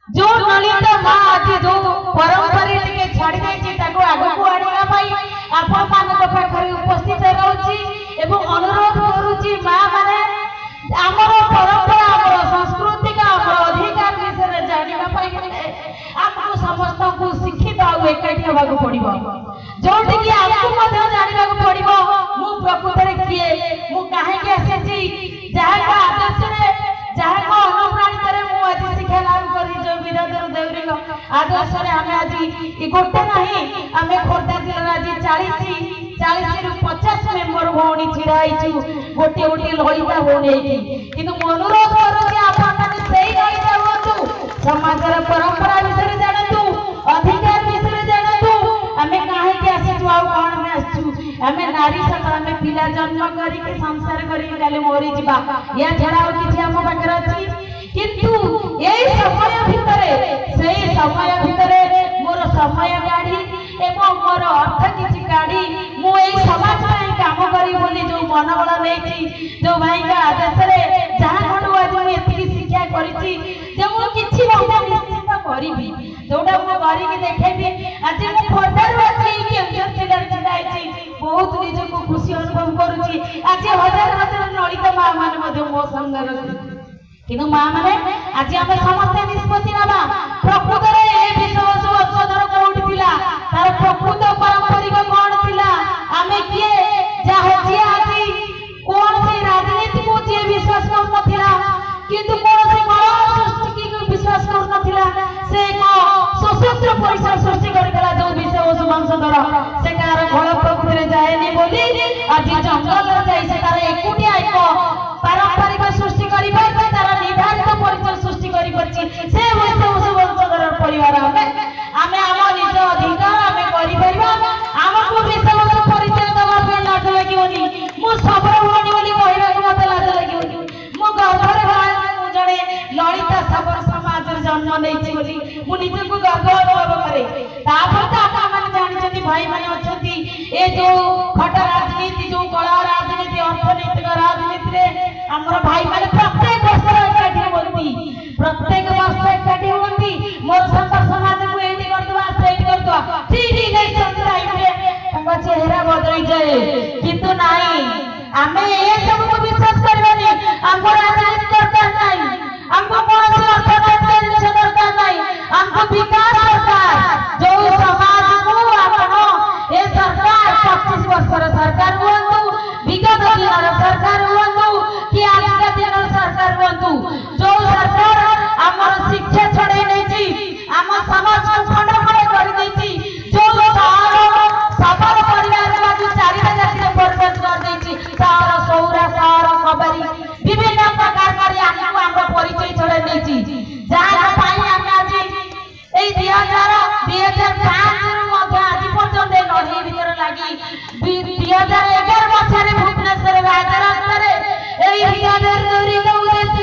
जो ललित माँ आज जो परंपरा टिके छाड़ी देछि ताको आगु को आनिबा पई आपन मानक पाखरे उपस्थित रहउछि एवं अनुरोध करूछि माँ माने आमर परंपरा आमर संस्कृति का आमर अधिकार विषय जानिबा पई आपको समस्त को शिक्षित आ एकाठी होबाक पड़िबो जोटी कि आपको मध्य जानिबाक पड़िबो मु प्रकृतरे किए मु काहे के आसेछि जहा का आदर्श रे जहा को अनुप्राणित रे मु आज शिक्षा लाभ करी जो विराधर देवरी आदर्श रे हमें आज ई गोटे नाही हमें खोर्धा जिल्ला आज 40 रु 50 मेंबर भौणी छिड़ाइछु गोटे गोटे ललिता भौणी किंतु अनुरोध करूछि आपन माने सेही ललिता होतु समाजर परंपरा विषय जानतु अधिकार विषय जानतु हमें काहे के आसीछु आ कोन में आछू हमें नारी सकाल हमें पिला जन्म करी के संसार करी काले मोरी जिबा या छडा और किछि हम पाकर अछि किंतु एई समय भितरे सेही समय भितरे मोर समय गाड़ी एवं मोर अर्थ किछि गाड़ी मु एई समाज में काम करी बोली जो मनोबल लेछि जो भाई का आदेश रे जहां खंडु आज मु एति शिक्षा करिछि जे मु किछि भाई निश्चित करिबी जोटा मु करी के देखेबी आज मु खोर्धार अछि केउझर जिल्ला छिडाइछि बहुत निज को खुशी अनुभव करूछि आज हजार हजार ललित मां माने मधे मो संग रहति किनु मां माने आज हम समस्त निष्पत्ति नबा प्रकृत रे ए विषय सब अक्षर कोड थिला तार प्रकृत पारंपरिक कोन थिला हमें किए जा होछि आज कोन से राजनीति को जे विश्वास कर नथिला किंतु कोन से कला सृष्टि को विश्वास कर नथिला से को सशस्त्र परिसर सृष्टि करला जो विषय उस वंशधर से कार घोळ प्रकृति रे जाएनी बोली आज जंगल रे जाई से तार एकुटिया एक पारंपरिक सृष्टि करी परछि तार निर्धारित परिचय सृष्टि करी परछि से विषय उस वंशधर परिवार हमें हम निज अधिकार हमें करि परिबा हमको विषय उस परिचय दवा पे लाज लागिवनी मु सबरो भणी बोली कहबा को मते लाज लागिवनी मु गर्भरे मु जणे ललिता सबर समाज रे जन्म नैछि बोली मु निजको गर्व अनुभव करे तापर त आपण माने जानिछथि भाई माने अछथि ए जो खट राजनीति जो कला राजनीति अर्थनैतिक राजनीति रे हमर भाई माने प्रत्येक वर्ष एकाठी होती प्रत्येक वर्ष एकाठी होती मोर संसार समाज को एडी करदवा सेट करदवा ठीक इलेक्शन टाइम रे तंग चेहरा बदली जाए किंतु नाही हमें ए सब को विश्वास करबनी हमको राजनीति दरकार नाही हमको कौन से अर्थनैतिक दरकार नाही हमको विकास दरकार जो समाज को आपनो ए सरकार 25 वर्ष सरकार हुंतु विगत दिन सरकार हुंतु कि आज का दिन सरकार हुंतु जो सरकार हमर शिक्षा छड़े नै छी हम समाज को खंड खंड कर दै छी जो सबल परिवार का जो चारिटा जाति बर्बाद कर दै छी सार सौरा सार खबरी विभिन्न प्रकार करी हमको हमर परिचय छड़े नै छी जहां पाई हम आज ए 2005 रो मध्य आज पर्यंत लड़ी भीतर लागी 2011 वर्ष रे भुवनेश्वर राजरास्ता रे ए हियादेर दौरी को उद्देश्य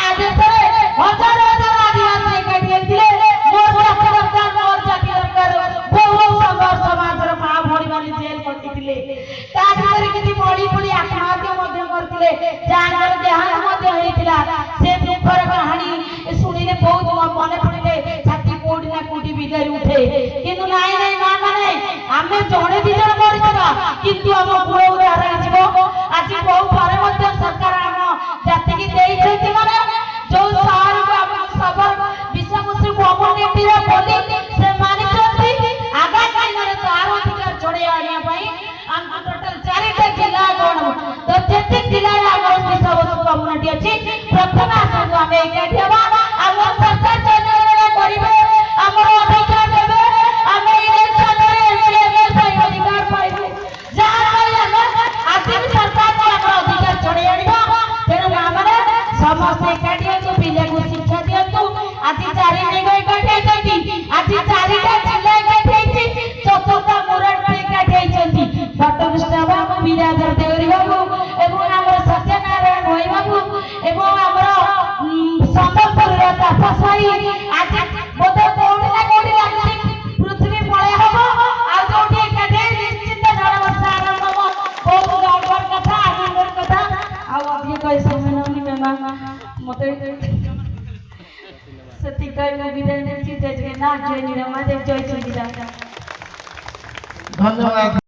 आज सरे हजार हजार आदिवासी एकाठी थिले मोर सरकार मोर जाति सरकार बहु संघर्ष समाज रो मां भणी माने जेल कटिथिले ता भीतर किछि बड़ी बड़ी आत्महत्या मध्य करथिले जांगर देहांत मध्य हेतिला से दुखर कहानी सुनिले बहुत मने पड़िले छाती कोडी ना कोडी बिदारी उठे किंतु नाही नाही मां माने हमें जणे दि जण मरितबा किंतु हम पुरो उदाहरण जीवो आज बहु पारे मध्य सरकार हम जाति की देई छै माने जो सार को हम सब विषयवस्तु को कम्युनिटी रे बोली से मानि छथि आगा दिन रे तार अधिकार छड़े आनिया पई हम टोटल 4टा जिला कोन तो जति जिला हमर विषयवस्तु कम्युनिटी अछि प्रथम आसु हम एकाठी हवा हम सरकार चयन करिवे हमर अधिकार देबे हम इलेक्शन रे एमएलए अधिकार पाइबे जहां हम आज भी सरकार को हमर अधिकार छड़े आनिबा तेनु हमरे समस्त एकाठी जो पिले को शिक्षा दियंतु आज 4 निगो एकाठी छथि आज 4टा जिला एकाठी छै चतुर्थ मुरड एकाठी छथि भट्टकृष्ण बाबू विराधर देवरी बाबू एवं हमर सत्यनारायण भाई बाबू एवं हमर संबलपुर কই বিদায় নিচ্ছি জয় জগন্নাথ জয় নীলমাধব জয় চন্ডিদা ধন্যবাদ।